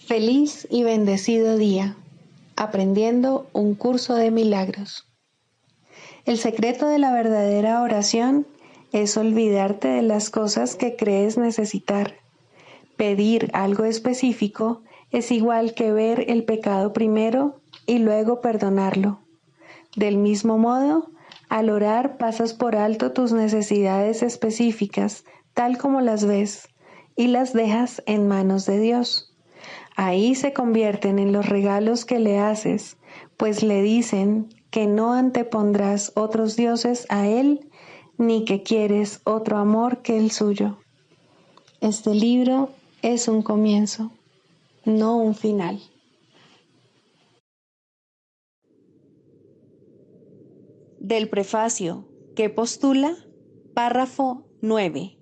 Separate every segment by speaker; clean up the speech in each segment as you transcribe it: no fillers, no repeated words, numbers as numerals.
Speaker 1: Feliz y bendecido día, aprendiendo un curso de milagros. El secreto de la verdadera oración es olvidarte de las cosas que crees necesitar. Pedir algo específico es igual que ver el pecado primero y luego perdonarlo. Del mismo modo, al orar pasas por alto tus necesidades específicas, tal como las ves, y las dejas en manos de Dios. Ahí se convierten en los regalos que le haces, pues le dicen que no antepondrás otros dioses a Él, ni que quieres otro amor que el suyo. Este libro es un comienzo, no un final. Del prefacio que postula, párrafo 9.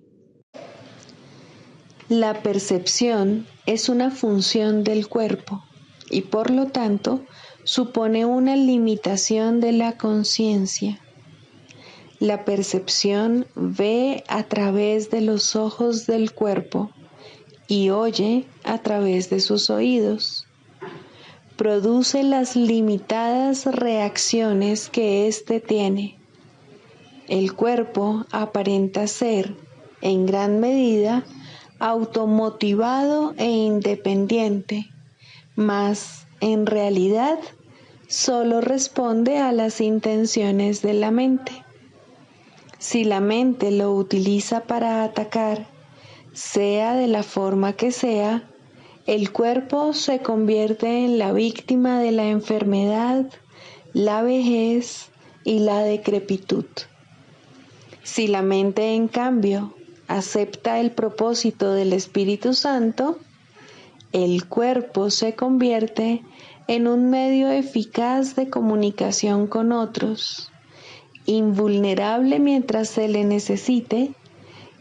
Speaker 1: La percepción es una función del cuerpo y por lo tanto supone una limitación de la conciencia. La percepción ve a través de los ojos del cuerpo y oye a través de sus oídos. Produce las limitadas reacciones que éste tiene. El cuerpo aparenta ser, en gran medida, automotivado e independiente, mas en realidad solo responde a las intenciones de la mente. Si la mente lo utiliza para atacar, sea de la forma que sea, el cuerpo se convierte en la víctima de la enfermedad, la vejez y la decrepitud. Si la mente, en cambio, acepta el propósito del Espíritu Santo, el cuerpo se convierte en un medio eficaz de comunicación con otros, invulnerable mientras se le necesite,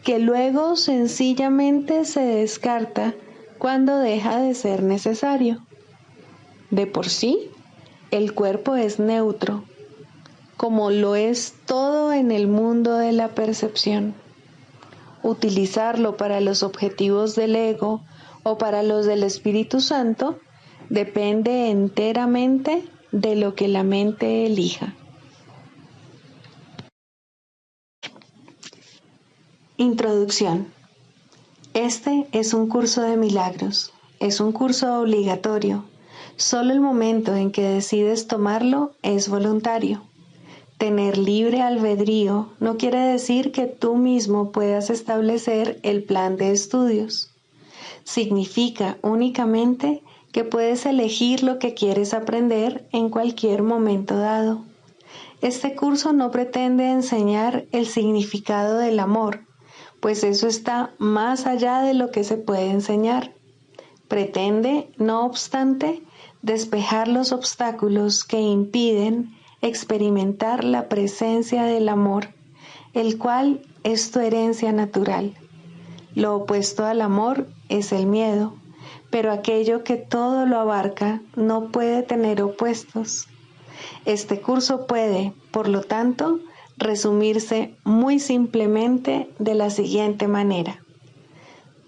Speaker 1: que luego sencillamente se descarta cuando deja de ser necesario. De por sí, el cuerpo es neutro, como lo es todo en el mundo de la percepción. Utilizarlo para los objetivos del ego o para los del Espíritu Santo depende enteramente de lo que la mente elija. Introducción. Este es un curso de milagros. Es un curso obligatorio. Solo el momento en que decides tomarlo es voluntario. Tener libre albedrío no quiere decir que tú mismo puedas establecer el plan de estudios. Significa únicamente que puedes elegir lo que quieres aprender en cualquier momento dado. Este curso no pretende enseñar el significado del amor, pues eso está más allá de lo que se puede enseñar. Pretende, no obstante, despejar los obstáculos que impiden experimentar la presencia del amor, el cual es tu herencia natural. Lo opuesto al amor es el miedo, pero aquello que todo lo abarca no puede tener opuestos. Este curso puede, por lo tanto, resumirse muy simplemente de la siguiente manera.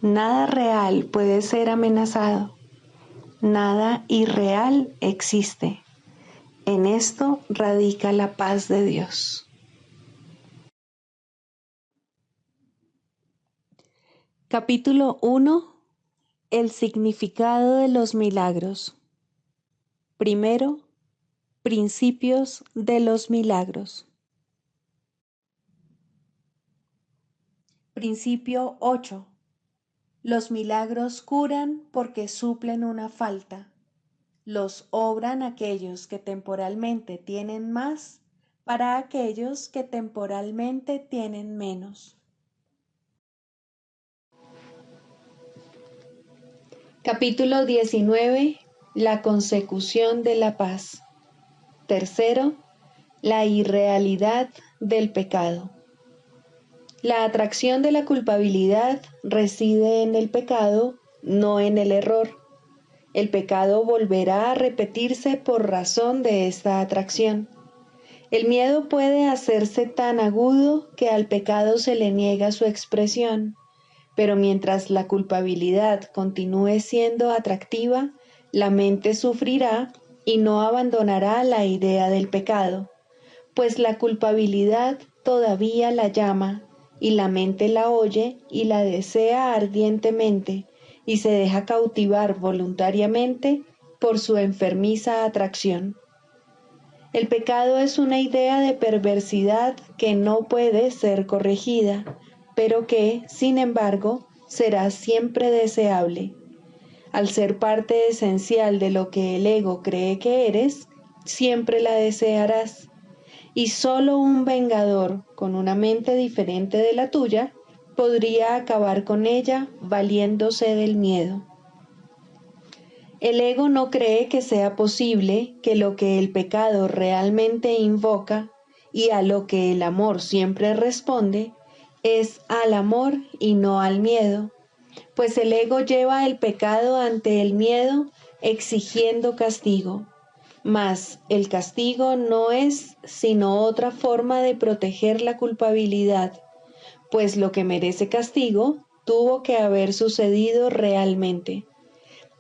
Speaker 1: Nada real puede ser amenazado. Nada irreal existe. En esto radica la paz de Dios. Capítulo 1. El significado de los milagros. Primero, principios de los milagros. Principio 8. Los milagros curan porque suplen una falta. Los obran aquellos que temporalmente tienen más para aquellos que temporalmente tienen menos. Capítulo 19. La consecución de la paz. Tercero, la irrealidad del pecado. La atracción de la culpabilidad reside en el pecado, no en el error. El pecado volverá a repetirse por razón de esta atracción. El miedo puede hacerse tan agudo que al pecado se le niega su expresión, Pero mientras la culpabilidad continúe siendo atractiva, la mente sufrirá y no abandonará la idea del pecado, pues la culpabilidad todavía la llama, y la mente la oye y la desea ardientemente, y se deja cautivar voluntariamente por su enfermiza atracción. El pecado es una idea de perversidad que no puede ser corregida, pero que, sin embargo, será siempre deseable. Al ser parte esencial de lo que el ego cree que eres, siempre la desearás. Y solo un vengador con una mente diferente de la tuya podría acabar con ella valiéndose del miedo. El ego no cree que sea posible que lo que el pecado realmente invoca y a lo que el amor siempre responde es al amor y no al miedo, pues el ego lleva el pecado ante el miedo exigiendo castigo. Mas el castigo no es sino otra forma de proteger la culpabilidad, pues lo que merece castigo tuvo que haber sucedido realmente.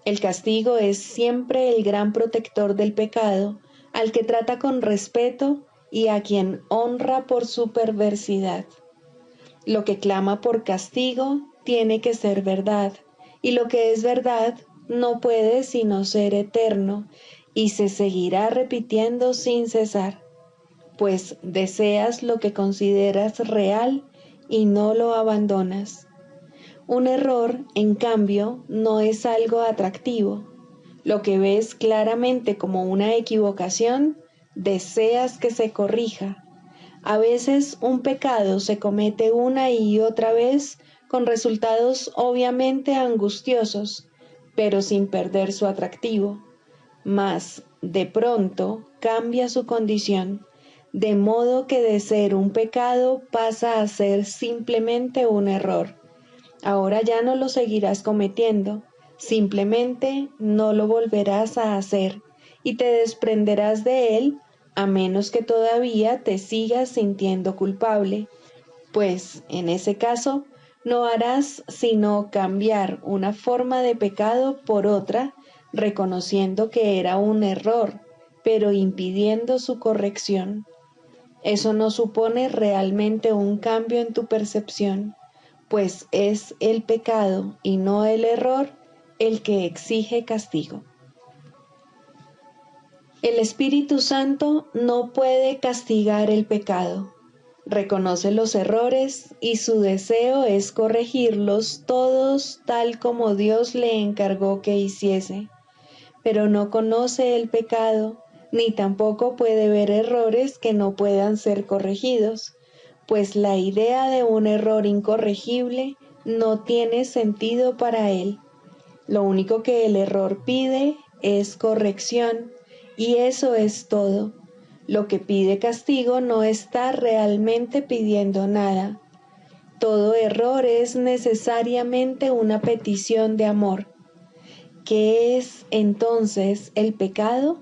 Speaker 1: El castigo es siempre el gran protector del pecado, al que trata con respeto y a quien honra por su perversidad. Lo que clama por castigo tiene que ser verdad, y lo que es verdad no puede sino ser eterno, y se seguirá repitiendo sin cesar, pues deseas lo que consideras real y no lo abandonas. Un error, en cambio, no es algo atractivo. Lo que ves claramente como una equivocación, deseas que se corrija. A veces un pecado se comete una y otra vez con resultados obviamente angustiosos, pero sin perder su atractivo. Mas, de pronto, cambia su condición, de modo que de ser un pecado pasa a ser simplemente un error. Ahora ya no lo seguirás cometiendo, simplemente no lo volverás a hacer y te desprenderás de él a menos que todavía te sigas sintiendo culpable, pues en ese caso no harás sino cambiar una forma de pecado por otra, reconociendo que era un error, pero impidiendo su corrección. Eso no supone realmente un cambio en tu percepción, pues es el pecado y no el error el que exige castigo. El Espíritu Santo no puede castigar el pecado. Reconoce los errores y su deseo es corregirlos todos tal como Dios le encargó que hiciese, pero no conoce el pecado, ni tampoco puede ver errores que no puedan ser corregidos, pues la idea de un error incorregible no tiene sentido para él. Lo único que el error pide es corrección, y eso es todo. Lo que pide castigo no está realmente pidiendo nada. Todo error es necesariamente una petición de amor. ¿Qué es entonces el pecado?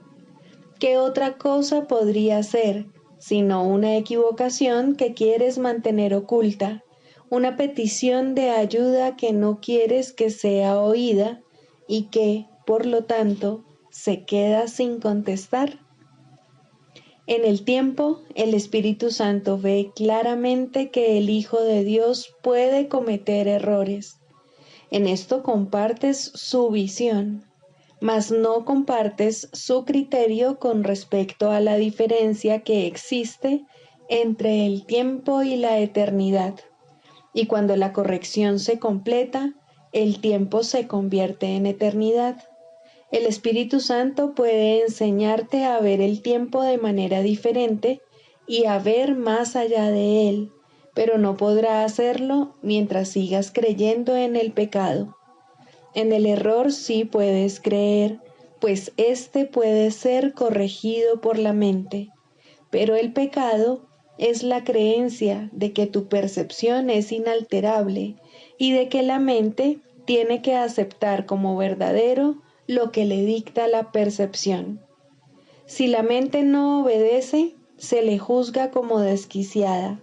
Speaker 1: ¿Qué otra cosa podría ser sino una equivocación que quieres mantener oculta, una petición de ayuda que no quieres que sea oída y que, por lo tanto, se queda sin contestar? En el tiempo, el Espíritu Santo ve claramente que el Hijo de Dios puede cometer errores. En esto compartes su visión, mas no compartes su criterio con respecto a la diferencia que existe entre el tiempo y la eternidad. Y cuando la corrección se completa, el tiempo se convierte en eternidad. El Espíritu Santo puede enseñarte a ver el tiempo de manera diferente y a ver más allá de él, pero no podrá hacerlo mientras sigas creyendo en el pecado. En el error sí puedes creer, pues éste puede ser corregido por la mente, pero el pecado es la creencia de que tu percepción es inalterable y de que la mente tiene que aceptar como verdadero lo que le dicta la percepción. Si la mente no obedece, se le juzga como desquiciada.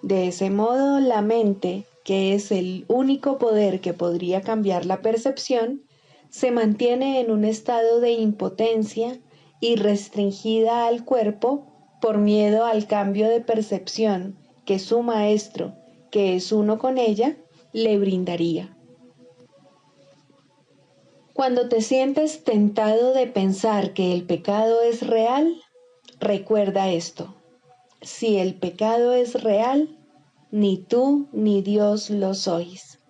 Speaker 1: De ese modo, la mente, que es el único poder que podría cambiar la percepción, se mantiene en un estado de impotencia y restringida al cuerpo por miedo al cambio de percepción que su maestro, que es uno con ella, le brindaría. Cuando te sientes tentado de pensar que el pecado es real, recuerda esto: si el pecado es real, ni tú ni Dios lo sois.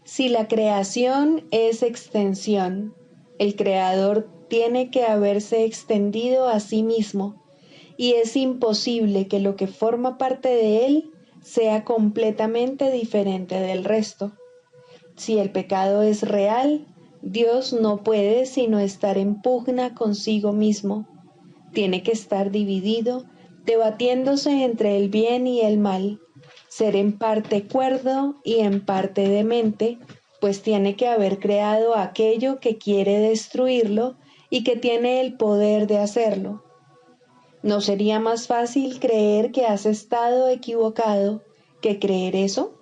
Speaker 1: Si la creación es extensión, el Creador tiene que haberse extendido a sí mismo, y es imposible que lo que forma parte de él sea completamente diferente del resto. Si el pecado es real, Dios no puede sino estar en pugna consigo mismo. Tiene que estar dividido, debatiéndose entre el bien y el mal, ser en parte cuerdo y en parte demente, pues tiene que haber creado aquello que quiere destruirlo y que tiene el poder de hacerlo. ¿No sería más fácil creer que has estado equivocado que creer eso?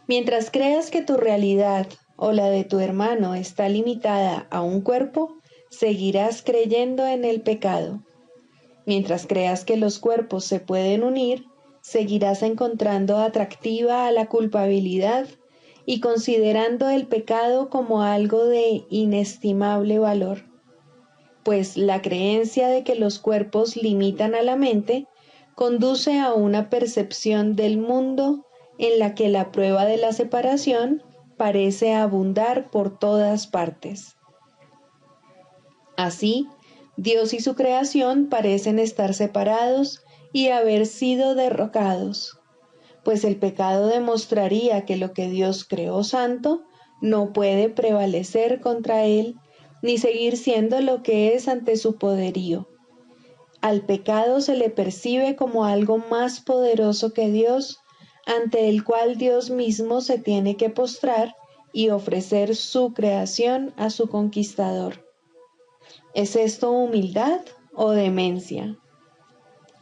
Speaker 1: Mientras creas que tu realidad o la de tu hermano está limitada a un cuerpo, seguirás creyendo en el pecado. Mientras creas que los cuerpos se pueden unir, seguirás encontrando atractiva a la culpabilidad y considerando el pecado como algo de inestimable valor. Pues la creencia de que los cuerpos limitan a la mente conduce a una percepción del mundo en la que la prueba de la separación parece abundar por todas partes. Así, Dios y su creación parecen estar separados y haber sido derrocados, pues el pecado demostraría que lo que Dios creó santo no puede prevalecer contra él, ni seguir siendo lo que es ante su poderío. Al pecado se le percibe como algo más poderoso que Dios, ante el cual Dios mismo se tiene que postrar y ofrecer su creación a su conquistador. ¿Es esto humildad o demencia?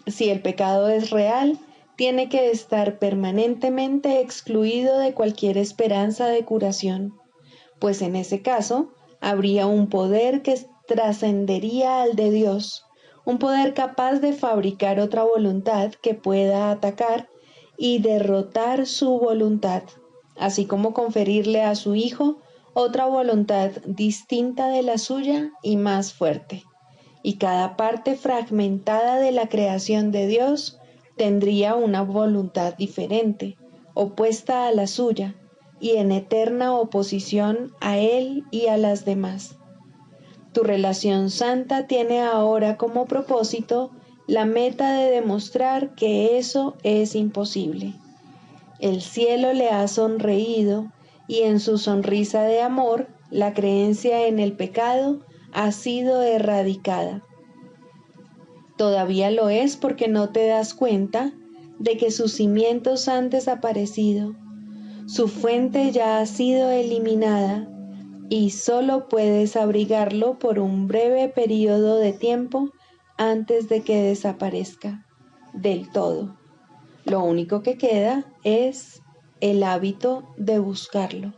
Speaker 1: Si el pecado es real, tiene que estar permanentemente excluido de cualquier esperanza de curación, pues en ese caso habría un poder que trascendería al de Dios, un poder capaz de fabricar otra voluntad que pueda atacar y derrotar su voluntad, así como conferirle a su Hijo otra voluntad distinta de la suya y más fuerte. Y cada parte fragmentada de la creación de Dios tendría una voluntad diferente, opuesta a la suya, y en eterna oposición a Él y a las demás. Tu relación santa tiene ahora como propósito la meta de demostrar que eso es imposible. El cielo le ha sonreído y en su sonrisa de amor la creencia en el pecado ha sido erradicada. Todavía lo es porque no te das cuenta de que sus cimientos han desaparecido, su fuente ya ha sido eliminada y solo puedes abrigarlo por un breve periodo de tiempo antes de que desaparezca del todo. Lo único que queda es el hábito de buscarlo.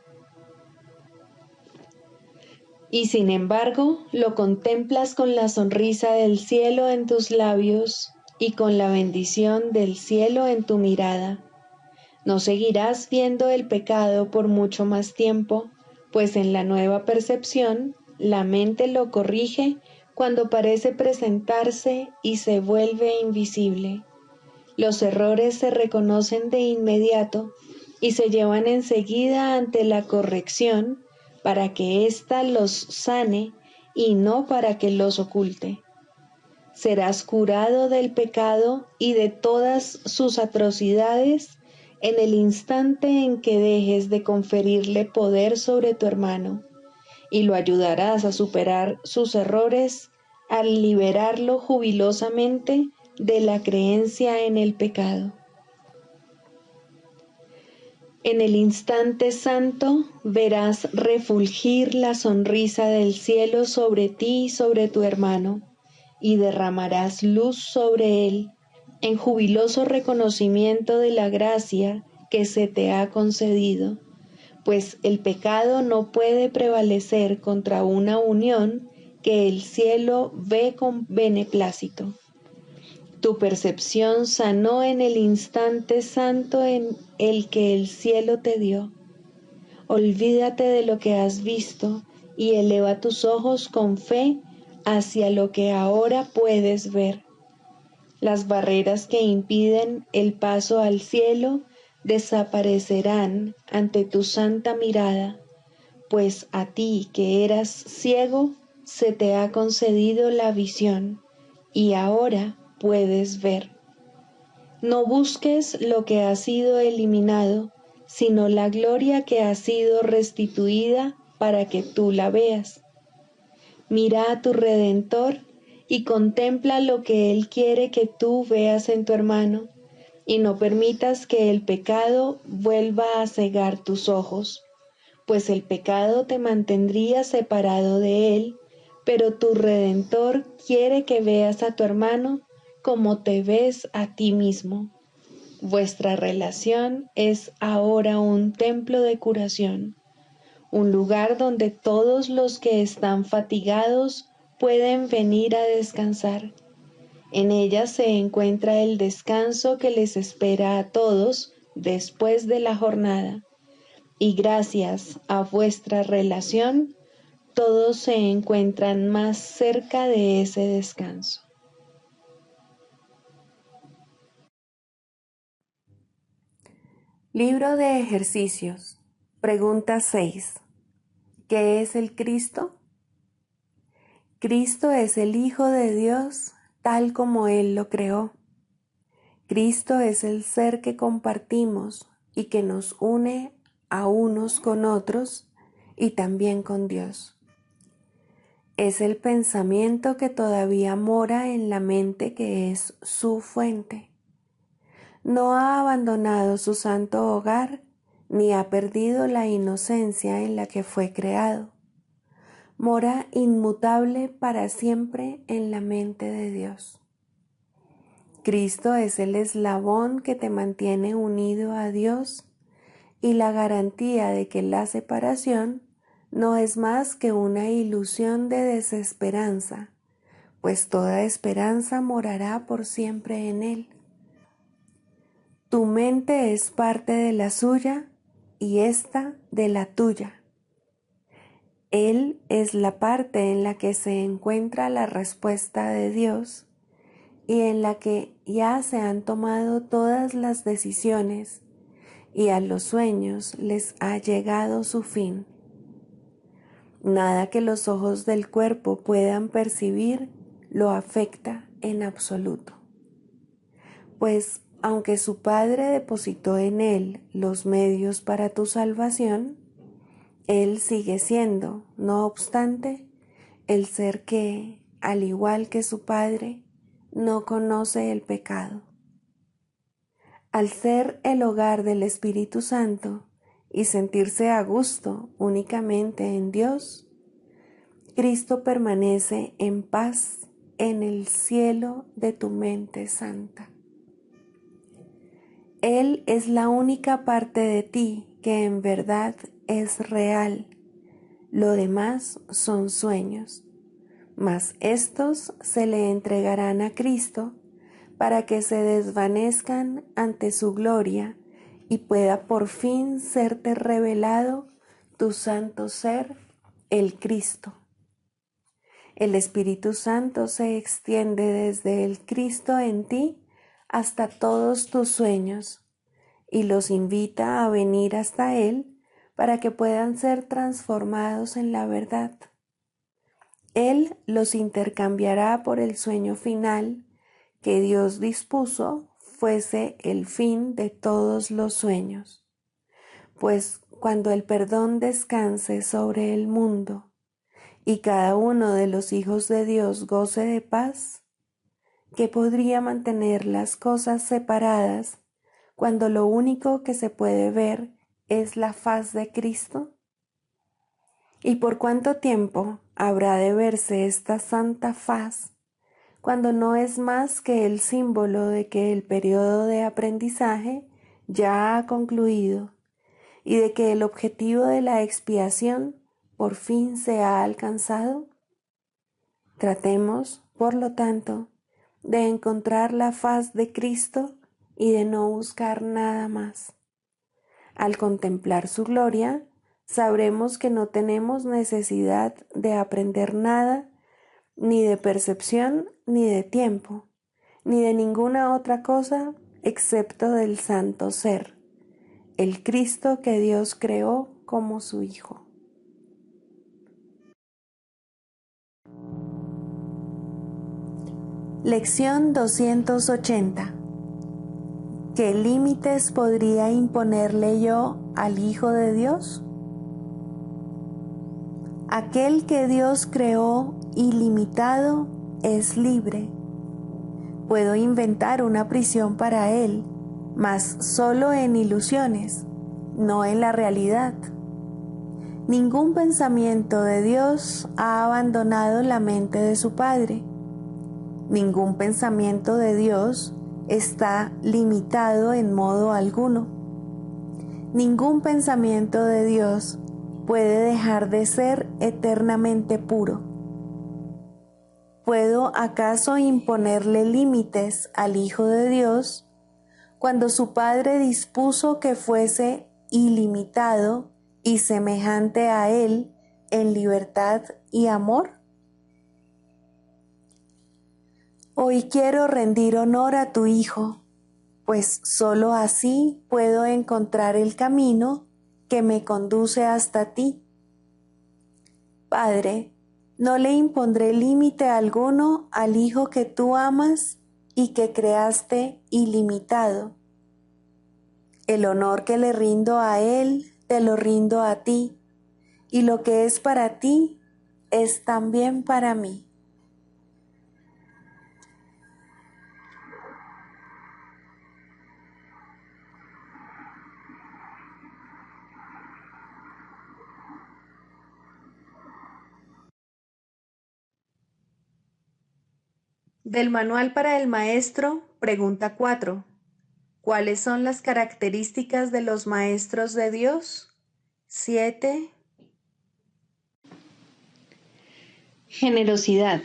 Speaker 1: Y sin embargo, lo contemplas con la sonrisa del cielo en tus labios y con la bendición del cielo en tu mirada. No seguirás viendo el pecado por mucho más tiempo, pues en la nueva percepción, la mente lo corrige cuando parece presentarse y se vuelve invisible. Los errores se reconocen de inmediato y se llevan enseguida ante la corrección para que ésta los sane y no para que los oculte. Serás curado del pecado y de todas sus atrocidades en el instante en que dejes de conferirle poder sobre tu hermano, y lo ayudarás a superar sus errores al liberarlo jubilosamente de la creencia en el pecado. En el instante santo verás refulgir la sonrisa del cielo sobre ti y sobre tu hermano, y derramarás luz sobre él, en jubiloso reconocimiento de la gracia que se te ha concedido, pues el pecado no puede prevalecer contra una unión que el cielo ve con beneplácito. Tu percepción sanó en el instante santo en el que el cielo te dio. Olvídate de lo que has visto y eleva tus ojos con fe hacia lo que ahora puedes ver. Las barreras que impiden el paso al cielo desaparecerán ante tu santa mirada, pues a ti que eras ciego se te ha concedido la visión y ahora puedes ver. No busques lo que ha sido eliminado, sino la gloria que ha sido restituida para que tú la veas. Mira a tu Redentor y contempla lo que Él quiere que tú veas en tu hermano, y no permitas que el pecado vuelva a cegar tus ojos, pues el pecado te mantendría separado de Él, pero tu Redentor quiere que veas a tu hermano como te ves a ti mismo. Vuestra relación es ahora un templo de curación, un lugar donde todos los que están fatigados pueden venir a descansar. En ella se encuentra el descanso que les espera a todos después de la jornada, y gracias a vuestra relación, todos se encuentran más cerca de ese descanso. Libro de ejercicios. Pregunta 6. ¿Qué es el Cristo? Cristo es el Hijo de Dios tal como Él lo creó. Cristo es el ser que compartimos y que nos une a unos con otros y también con Dios. Es el pensamiento que todavía mora en la mente que es su fuente. No ha abandonado su santo hogar ni ha perdido la inocencia en la que fue creado. Mora inmutable para siempre en la mente de Dios. Cristo es el eslabón que te mantiene unido a Dios y la garantía de que la separación no es más que una ilusión de desesperanza, pues toda esperanza morará por siempre en Él. Tu mente es parte de la suya y ésta de la tuya. Él es la parte en la que se encuentra la respuesta de Dios y en la que ya se han tomado todas las decisiones y a los sueños les ha llegado su fin. Nada que los ojos del cuerpo puedan percibir lo afecta en absoluto, pues aunque su Padre depositó en él los medios para tu salvación, él sigue siendo, no obstante, el ser que, al igual que su Padre, no conoce el pecado. Al ser el hogar del Espíritu Santo y sentirse a gusto únicamente en Dios, Cristo permanece en paz en el cielo de tu mente santa. Él es la única parte de ti que en verdad es real. Lo demás son sueños, mas estos se le entregarán a Cristo para que se desvanezcan ante su gloria y pueda por fin serte revelado tu santo ser, el Cristo. El Espíritu Santo se extiende desde el Cristo en ti hasta todos tus sueños y los invita a venir hasta Él para que puedan ser transformados en la verdad. Él los intercambiará por el sueño final que Dios dispuso fuese el fin de todos los sueños. Pues cuando el perdón descanse sobre el mundo y cada uno de los hijos de Dios goce de paz, ¿qué podría mantener las cosas separadas cuando lo único que se puede ver es la faz de Cristo? ¿Y por cuánto tiempo habrá de verse esta santa faz cuando no es más que el símbolo de que el periodo de aprendizaje ya ha concluido y de que el objetivo de la expiación por fin se ha alcanzado? Tratemos, por lo tanto, de encontrar la faz de Cristo y de no buscar nada más. Al contemplar su gloria, sabremos que no tenemos necesidad de aprender nada, ni de percepción, ni de tiempo, ni de ninguna otra cosa excepto del Santo Ser, el Cristo que Dios creó como su Hijo. Lección 280. ¿Qué límites podría imponerle yo al Hijo de Dios? Aquel que Dios creó ilimitado es libre. Puedo inventar una prisión para él, mas solo en ilusiones, no en la realidad. Ningún pensamiento de Dios ha abandonado la mente de su Padre. Ningún pensamiento de Dios está limitado en modo alguno. Ningún pensamiento de Dios puede dejar de ser eternamente puro. ¿Puedo acaso imponerle límites al Hijo de Dios cuando su Padre dispuso que fuese ilimitado y semejante a Él en libertad y amor? Hoy quiero rendir honor a tu Hijo, pues sólo así puedo encontrar el camino que me conduce hasta ti. Padre, no le impondré límite alguno al Hijo que tú amas y que creaste ilimitado. El honor que le rindo a Él, te lo rindo a ti, y lo que es para ti es también para mí. Del Manual para el Maestro, pregunta 4. ¿Cuáles son las características de los maestros de Dios? 7. Generosidad.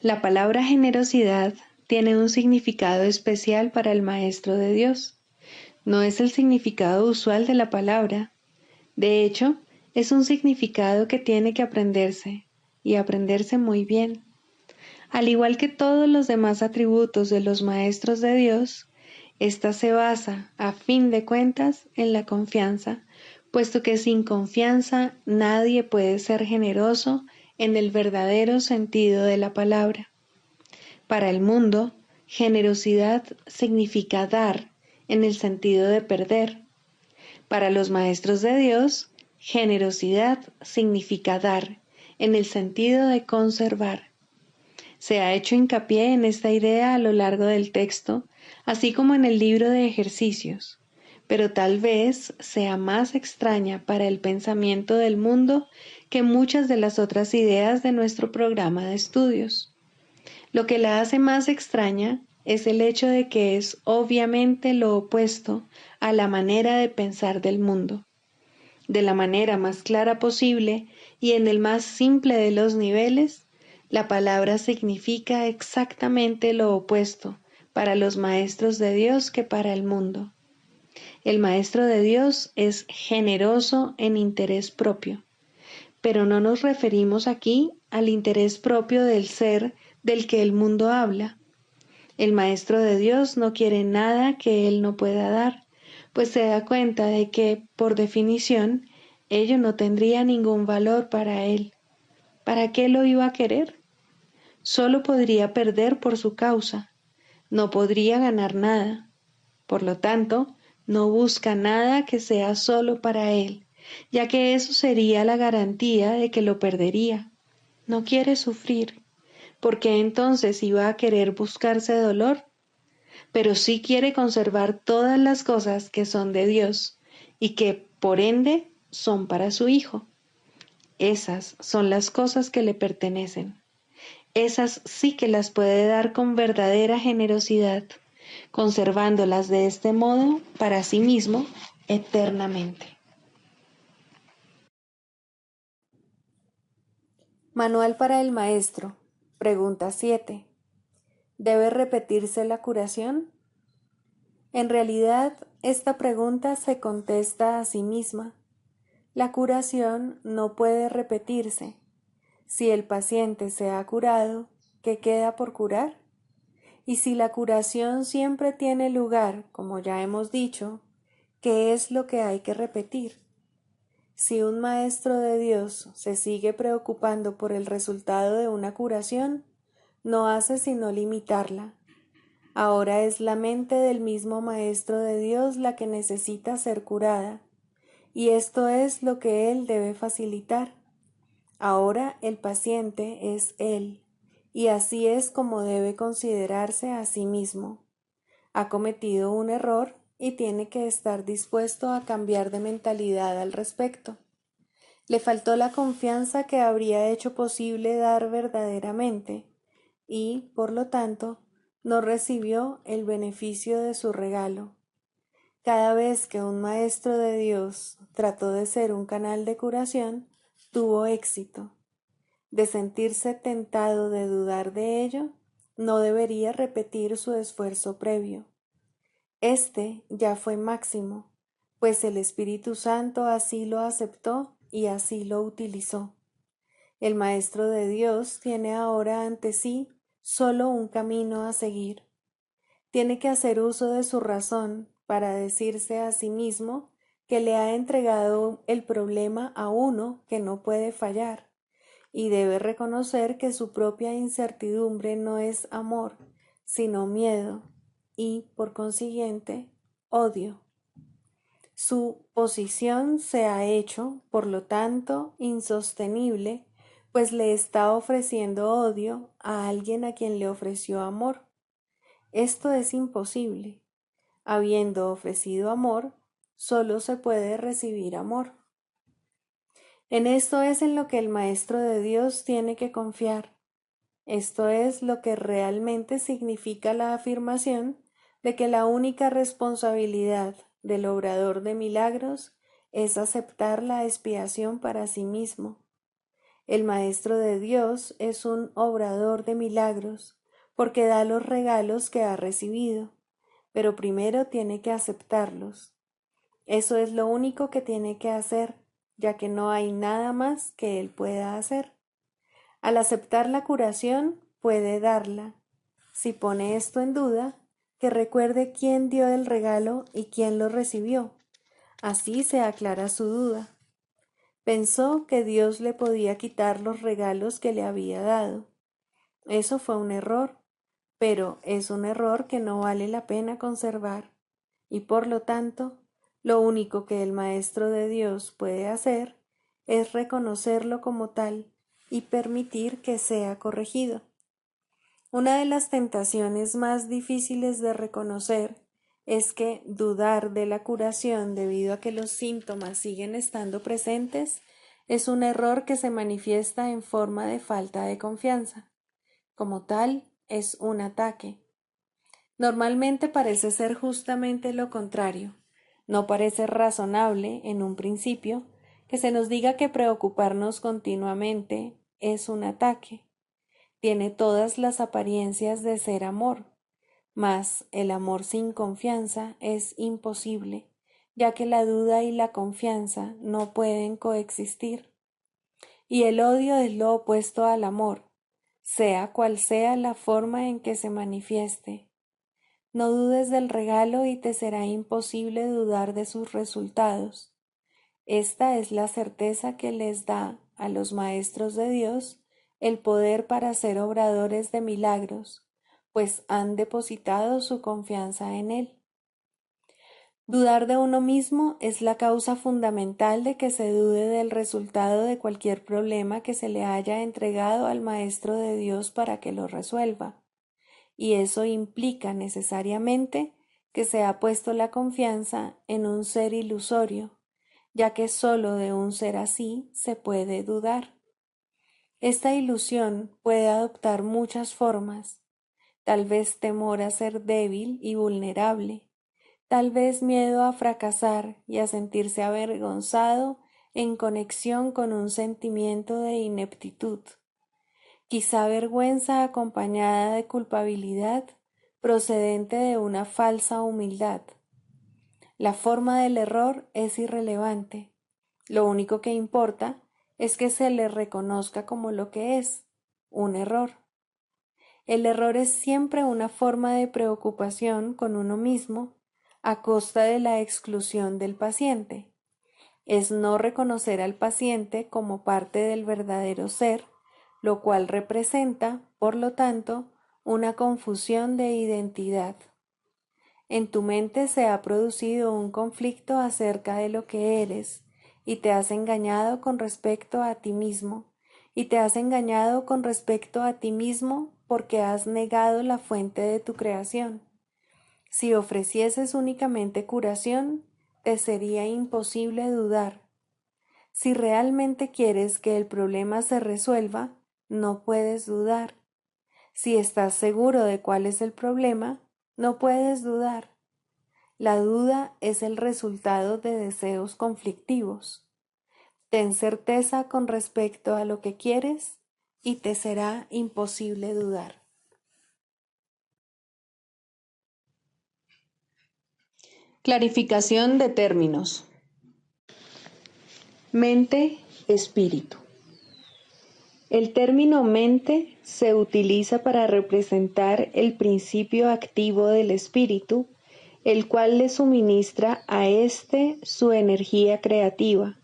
Speaker 1: La palabra generosidad tiene un significado especial para el Maestro de Dios. No es el significado usual de la palabra. De hecho, es un significado que tiene que aprenderse, y aprenderse muy bien. Al igual que todos los demás atributos de los maestros de Dios, esta se basa, a fin de cuentas, en la confianza, puesto que sin confianza nadie puede ser generoso en el verdadero sentido de la palabra. Para el mundo, generosidad significa dar, en el sentido de perder. Para los maestros de Dios, generosidad significa dar, en el sentido de conservar. Se ha hecho hincapié en esta idea a lo largo del texto, así como en el libro de ejercicios, pero tal vez sea más extraña para el pensamiento del mundo que muchas de las otras ideas de nuestro programa de estudios. Lo que la hace más extraña es el hecho de que es obviamente lo opuesto a la manera de pensar del mundo. De la manera más clara posible y en el más simple de los niveles, la palabra significa exactamente lo opuesto para los maestros de Dios que para el mundo. El maestro de Dios es generoso en interés propio, pero no nos referimos aquí al interés propio del ser del que el mundo habla. El maestro de Dios no quiere nada que él no pueda dar, pues se da cuenta de que, por definición, ello no tendría ningún valor para él. ¿Para qué lo iba a querer? Solo podría perder por su causa, no podría ganar nada. Por lo tanto, no busca nada que sea solo para él, ya que eso sería la garantía de que lo perdería. No quiere sufrir, porque entonces iba a querer buscarse dolor, pero sí quiere conservar todas las cosas que son de Dios y que, por ende, son para su Hijo. Esas son las cosas que le pertenecen. Esas sí que las puede dar con verdadera generosidad, conservándolas de este modo para sí mismo eternamente. Manual para el maestro. Pregunta 7. ¿Debe repetirse la curación? En realidad, esta pregunta se contesta a sí misma. La curación no puede repetirse. Si el paciente se ha curado, ¿qué queda por curar? Y si la curación siempre tiene lugar, como ya hemos dicho, ¿qué es lo que hay que repetir? Si un maestro de Dios se sigue preocupando por el resultado de una curación, no hace sino limitarla. Ahora es la mente del mismo Maestro de Dios la que necesita ser curada, y esto es lo que Él debe facilitar. Ahora el paciente es Él, y así es como debe considerarse a sí mismo. Ha cometido un error y tiene que estar dispuesto a cambiar de mentalidad al respecto. Le faltó la confianza que habría hecho posible dar verdaderamente, y, por lo tanto, no recibió el beneficio de su regalo. Cada vez que un maestro de Dios trató de ser un canal de curación, tuvo éxito. De sentirse tentado de dudar de ello, no debería repetir su esfuerzo previo. Este ya fue máximo, pues el Espíritu Santo así lo aceptó y así lo utilizó. El Maestro de Dios tiene ahora ante sí solo un camino a seguir. Tiene que hacer uso de su razón para decirse a sí mismo que le ha entregado el problema a uno que no puede fallar, y debe reconocer que su propia incertidumbre no es amor, sino miedo, y, por consiguiente, odio. Su posición se ha hecho, por lo tanto, insostenible, pues le está ofreciendo odio a alguien a quien le ofreció amor. Esto es imposible. Habiendo ofrecido amor, solo se puede recibir amor. En esto es en lo que el Maestro de Dios tiene que confiar. Esto es lo que realmente significa la afirmación de que la única responsabilidad del obrador de milagros es aceptar la expiación para sí mismo. El Maestro de Dios es un obrador de milagros porque da los regalos que ha recibido, pero primero tiene que aceptarlos. Eso es lo único que tiene que hacer, ya que no hay nada más que él pueda hacer. Al aceptar la curación, puede darla. Si pone esto en duda, que recuerde quién dio el regalo y quién lo recibió. Así se aclara su duda. Pensó que Dios le podía quitar los regalos que le había dado. Eso fue un error, pero es un error que no vale la pena conservar, y por lo tanto, lo único que el Maestro de Dios puede hacer es reconocerlo como tal y permitir que sea corregido. Una de las tentaciones más difíciles de reconocer es que dudar de la curación debido a que los síntomas siguen estando presentes es un error que se manifiesta en forma de falta de confianza. Como tal, es un ataque. Normalmente parece ser justamente lo contrario. No parece razonable, en un principio, que se nos diga que preocuparnos continuamente es un ataque. Tiene todas las apariencias de ser amor, mas el amor sin confianza es imposible, ya que la duda y la confianza no pueden coexistir. Y el odio es lo opuesto al amor, sea cual sea la forma en que se manifieste. No dudes del regalo y te será imposible dudar de sus resultados. Esta es la certeza que les da a los maestros de Dios el poder para ser obradores de milagros, pues han depositado su confianza en Él. Dudar de uno mismo es la causa fundamental de que se dude del resultado de cualquier problema que se le haya entregado al Maestro de Dios para que lo resuelva, y eso implica necesariamente que se ha puesto la confianza en un ser ilusorio, ya que sólo de un ser así se puede dudar. Esta ilusión puede adoptar muchas formas. tal vez temor a ser débil y vulnerable, tal vez miedo a fracasar y a sentirse avergonzado en conexión con un sentimiento de ineptitud, quizá vergüenza acompañada de culpabilidad procedente de una falsa humildad. La forma del error es irrelevante. Lo único que importa es que se le reconozca como lo que es, un error. El error es siempre una forma de preocupación con uno mismo a costa de la exclusión del paciente. Es no reconocer al paciente como parte del verdadero ser, lo cual representa, por lo tanto, una confusión de identidad. En tu mente se ha producido un conflicto acerca de lo que eres, y te has engañado con respecto a ti mismo, y te has engañado con respecto a ti mismo porque has negado la fuente de tu creación. Si ofrecieses únicamente curación, te sería imposible dudar. Si realmente quieres que el problema se resuelva, no puedes dudar. Si estás seguro de cuál es el problema, no puedes dudar. La duda es el resultado de deseos conflictivos. Ten certeza con respecto a lo que quieres y te será imposible dudar. Clarificación de términos. Mente, espíritu. El término mente se utiliza para representar el principio activo del espíritu, el cual le suministra a éste su energía creativa.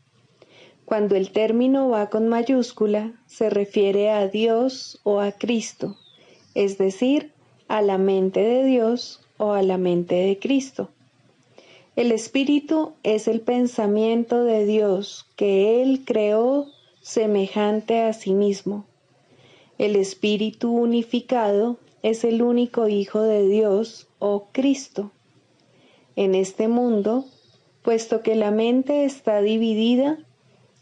Speaker 1: Cuando el término va con mayúscula, se refiere a Dios o a Cristo, es decir, a la mente de Dios o a la mente de Cristo. El espíritu es el pensamiento de Dios que Él creó semejante a sí mismo. El espíritu unificado es el único Hijo de Dios o Cristo. En este mundo, puesto que la mente está dividida,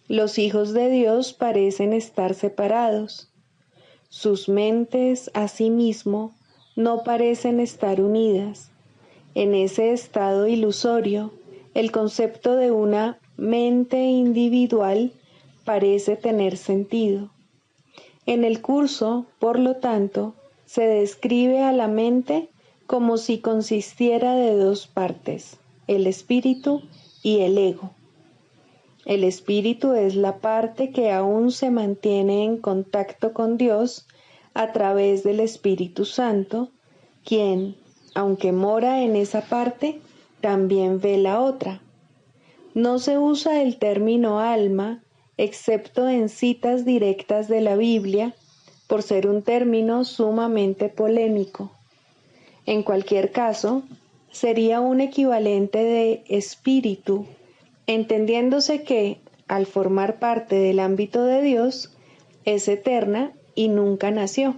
Speaker 1: los hijos de Dios parecen estar separados. Sus mentes, asimismo, no parecen estar unidas. En ese estado ilusorio, el concepto de una mente individual parece tener sentido. En el curso, por lo tanto, se describe a la mente como si consistiera de dos partes, el espíritu y el ego. El espíritu es la parte que aún se mantiene en contacto con Dios a través del Espíritu Santo, quien, aunque mora en esa parte, también ve la otra. No se usa el término alma, excepto en citas directas de la Biblia, por ser un término sumamente polémico. En cualquier caso, sería un equivalente de espíritu, entendiéndose que, al formar parte del ámbito de Dios, es eterna y nunca nació.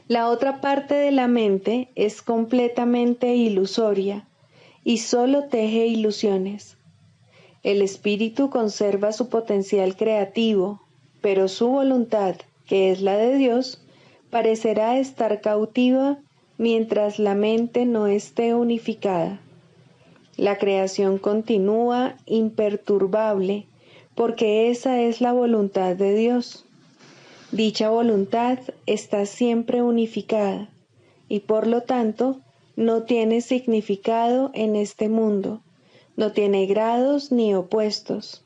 Speaker 1: La otra parte de la mente es completamente ilusoria y solo teje ilusiones. El espíritu conserva su potencial creativo, pero su voluntad, que es la de Dios, parecerá estar cautiva mientras la mente no esté unificada. La creación continúa imperturbable porque esa es la voluntad de Dios. Dicha voluntad está siempre unificada y por lo tanto no tiene significado en este mundo, no tiene grados ni opuestos.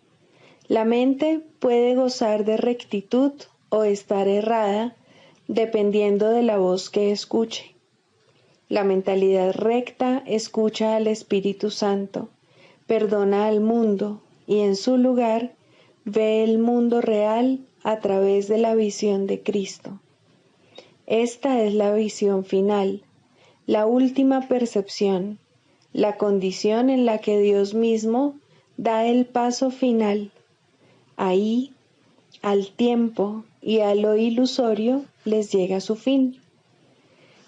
Speaker 1: La mente puede gozar de rectitud o estar errada dependiendo de la voz que escuche. La mentalidad recta escucha al Espíritu Santo, perdona al mundo y en su lugar ve el mundo real a través de la visión de Cristo. Esta es la visión final, la última percepción, la condición en la que Dios mismo da el paso final. Ahí, al tiempo y a lo ilusorio les llega su fin.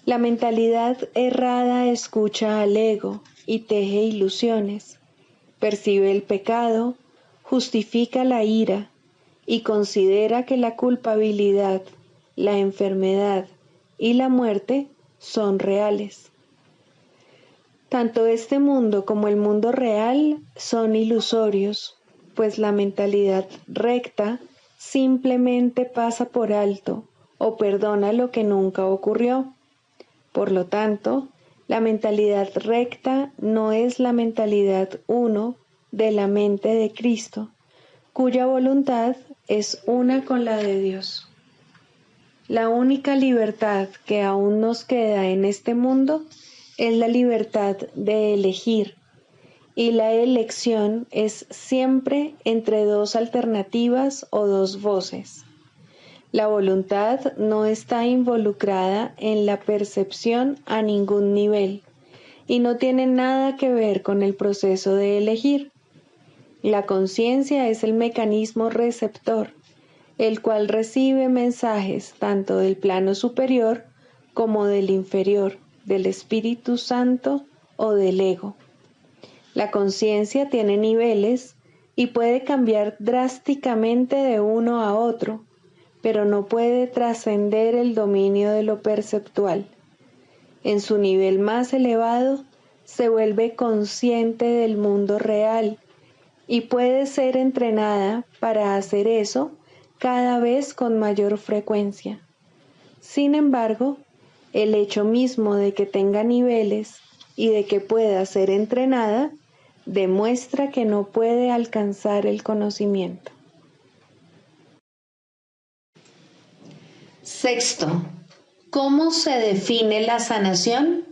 Speaker 1: La mentalidad errada escucha al ego y teje ilusiones, percibe el pecado, justifica la ira y considera que la culpabilidad, la enfermedad y la muerte son reales. Tanto este mundo como el mundo real son ilusorios, pues la mentalidad recta simplemente pasa por alto o perdona lo que nunca ocurrió. Por lo tanto, la mentalidad recta no es la mentalidad uno de la mente de Cristo, cuya voluntad es una con la de Dios. La única libertad que aún nos queda en este mundo es la libertad de elegir, y la elección es siempre entre dos alternativas o dos voces. La voluntad no está involucrada en la percepción a ningún nivel y no tiene nada que ver con el proceso de elegir. La conciencia es el mecanismo receptor, el cual recibe mensajes tanto del plano superior como del inferior, del Espíritu Santo o del ego. La conciencia tiene niveles y puede cambiar drásticamente de uno a otro, pero no puede trascender el dominio de lo perceptual. En su nivel más elevado, se vuelve consciente del mundo real y puede ser entrenada para hacer eso cada vez con mayor frecuencia. Sin embargo, el hecho mismo de que tenga niveles y de que pueda ser entrenada demuestra que no puede alcanzar el conocimiento. Sexto, ¿cómo se define la sanación?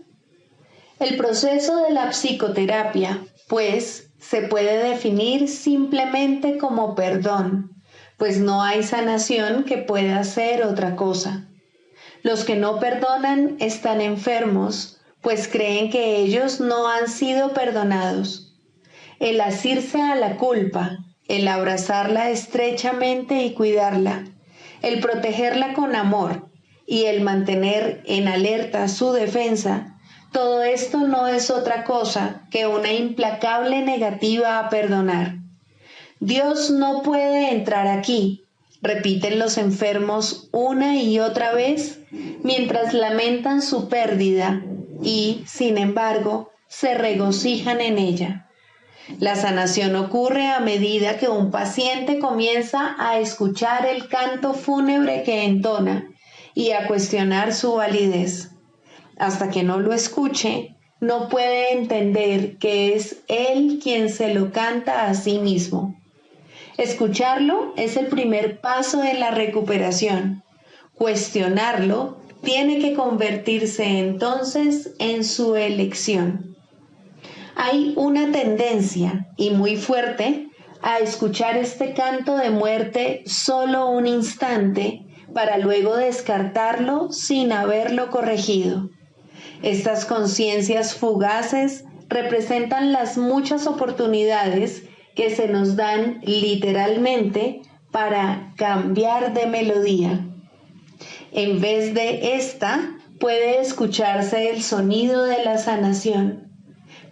Speaker 1: El proceso de la psicoterapia, pues, se puede definir simplemente como perdón, pues no hay sanación que pueda ser otra cosa. Los que no perdonan están enfermos, pues creen que ellos no han sido perdonados. El asirse a la culpa, el abrazarla estrechamente y cuidarla, el protegerla con amor y el mantener en alerta su defensa, todo esto no es otra cosa que una implacable negativa a perdonar. Dios no puede entrar aquí, repiten los enfermos una y otra vez mientras lamentan su pérdida y, sin embargo, se regocijan en ella. La sanación ocurre a medida que un paciente comienza a escuchar el canto fúnebre que entona y a cuestionar su validez. Hasta que no lo escuche, no puede entender que es él quien se lo canta a sí mismo. Escucharlo es el primer paso en la recuperación. Cuestionarlo tiene que convertirse entonces en su elección. Hay una tendencia, y muy fuerte, a escuchar este canto de muerte solo un instante para luego descartarlo sin haberlo corregido. Estas conciencias fugaces representan las muchas oportunidades que se nos dan literalmente para cambiar de melodía. En vez de esta, puede escucharse el sonido de la sanación.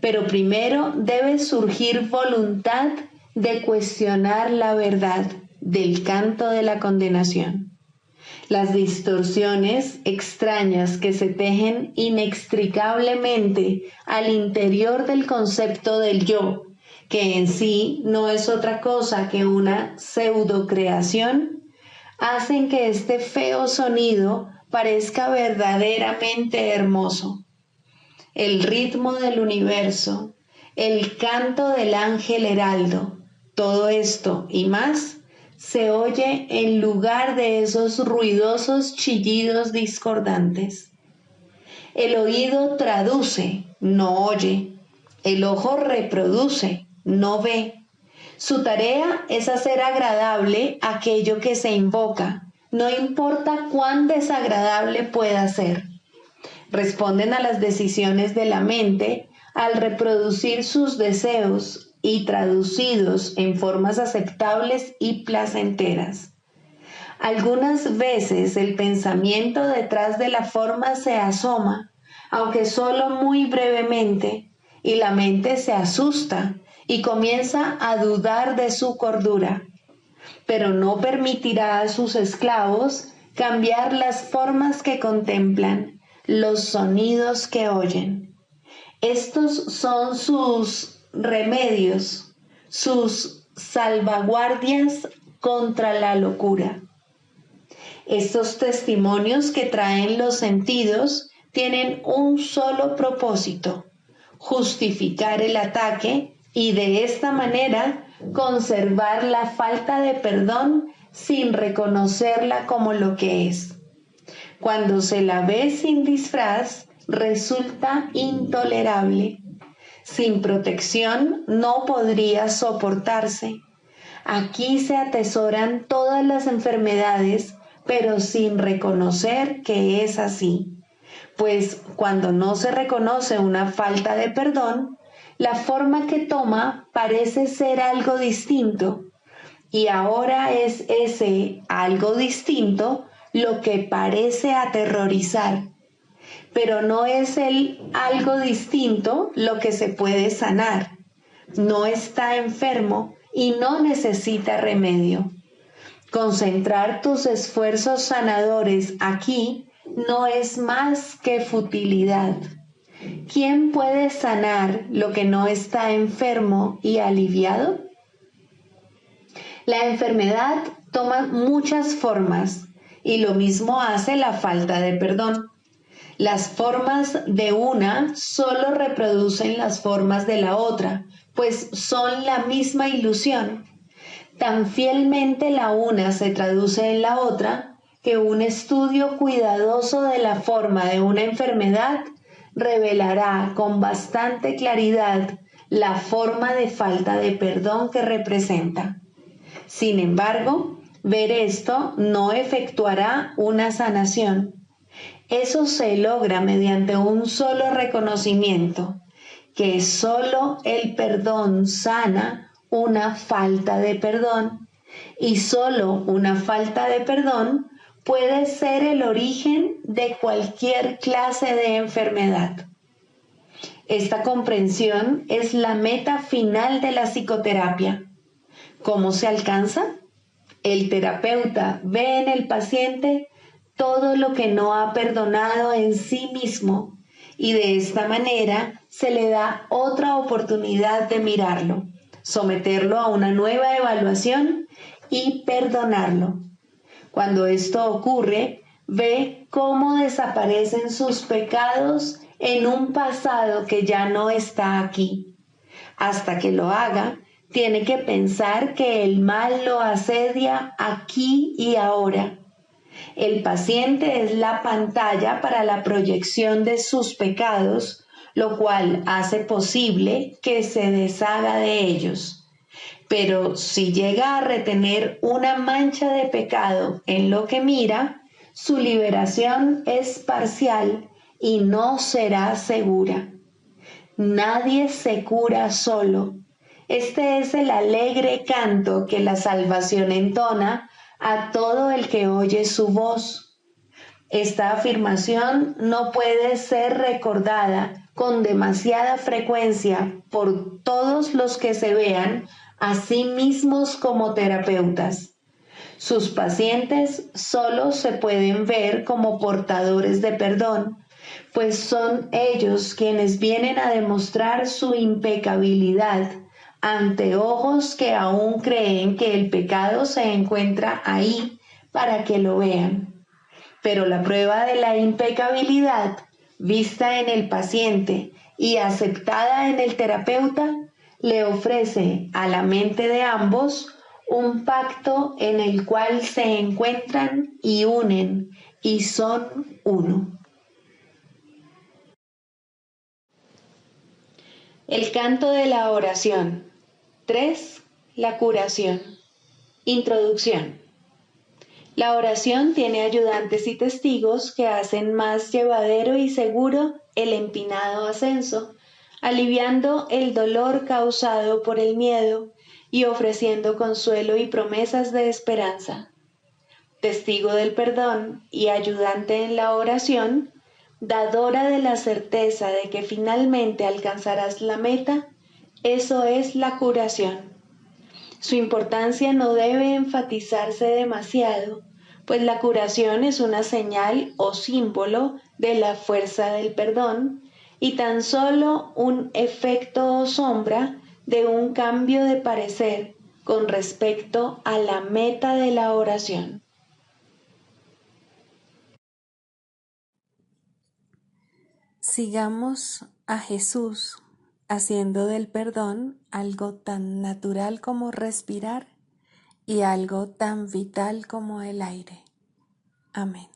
Speaker 1: Pero primero debe surgir voluntad de cuestionar la verdad del canto de la condenación. Las distorsiones extrañas que se tejen inextricablemente al interior del concepto del yo, que en sí no es otra cosa que una pseudocreación, hacen que este feo sonido parezca verdaderamente hermoso. El ritmo del universo, el canto del ángel heraldo, todo esto y más se oye en lugar de esos ruidosos chillidos discordantes. El oído traduce, no oye. El ojo reproduce, no ve. Su tarea es hacer agradable aquello que se invoca, no importa cuán desagradable pueda ser. Responden a las decisiones de la mente al reproducir sus deseos y traducidos en formas aceptables y placenteras. Algunas veces el pensamiento detrás de la forma se asoma, aunque solo muy brevemente, y la mente se asusta y comienza a dudar de su cordura, pero no permitirá a sus esclavos cambiar las formas que contemplan, los sonidos que oyen. Estos son sus remedios, sus salvaguardias contra la locura. Estos testimonios que traen los sentidos tienen un solo propósito: justificar el ataque y de esta manera conservar la falta de perdón sin reconocerla como lo que es. Cuando se la ve sin disfraz, resulta intolerable. Sin protección no podría soportarse. Aquí se atesoran todas las enfermedades, pero sin reconocer que es así. Pues cuando no se reconoce una falta de perdón, la forma que toma parece ser algo distinto. Y ahora es ese algo distinto lo que parece aterrorizar. Pero no es el algo distinto lo que se puede sanar. No está enfermo y no necesita remedio. Concentrar tus esfuerzos sanadores aquí no es más que futilidad. ¿Quién puede sanar lo que no está enfermo y aliviado? La enfermedad toma muchas formas y lo mismo hace la falta de perdón. Las formas de una solo reproducen las formas de la otra, pues son la misma ilusión. Tan fielmente la una se traduce en la otra que un estudio cuidadoso de la forma de una enfermedad revelará con bastante claridad la forma de falta de perdón que representa. Sin embargo, ver esto no efectuará una sanación. Eso se logra mediante un solo reconocimiento, que solo el perdón sana una falta de perdón, y solo una falta de perdón puede ser el origen de cualquier clase de enfermedad. Esta comprensión es la meta final de la psicoterapia. ¿Cómo se alcanza? El terapeuta ve en el paciente todo lo que no ha perdonado en sí mismo y de esta manera se le da otra oportunidad de mirarlo, someterlo a una nueva evaluación y perdonarlo. Cuando esto ocurre, ve cómo desaparecen sus pecados en un pasado que ya no está aquí. Hasta que lo haga, tiene que pensar que el mal lo asedia aquí y ahora. El paciente es la pantalla para la proyección de sus pecados, lo cual hace posible que se deshaga de ellos. Pero si llega a retener una mancha de pecado en lo que mira, su liberación es parcial y no será segura. Nadie se cura solo. Este es el alegre canto que la salvación entona a todo el que oye su voz. Esta afirmación no puede ser recordada con demasiada frecuencia por todos los que se vean a sí mismos como terapeutas. Sus pacientes solo se pueden ver como portadores de perdón, pues son ellos quienes vienen a demostrar su impecabilidad ante ojos que aún creen que el pecado se encuentra ahí para que lo vean. Pero la prueba de la impecabilidad, vista en el paciente y aceptada en el terapeuta, le ofrece a la mente de ambos un pacto en el cual se encuentran y unen y son uno. El canto de la oración. 3. La curación. Introducción. La oración tiene ayudantes y testigos que hacen más llevadero y seguro el empinado ascenso, aliviando el dolor causado por el miedo y ofreciendo consuelo y promesas de esperanza. Testigo del perdón y ayudante en la oración, dadora de la certeza de que finalmente alcanzarás la meta, eso es la curación. Su importancia no debe enfatizarse demasiado, pues la curación es una señal o símbolo de la fuerza del perdón y tan solo un efecto o sombra de un cambio de parecer con respecto a la meta de la oración. Sigamos a Jesús haciendo del perdón algo tan natural como respirar y algo tan vital como el aire. Amén.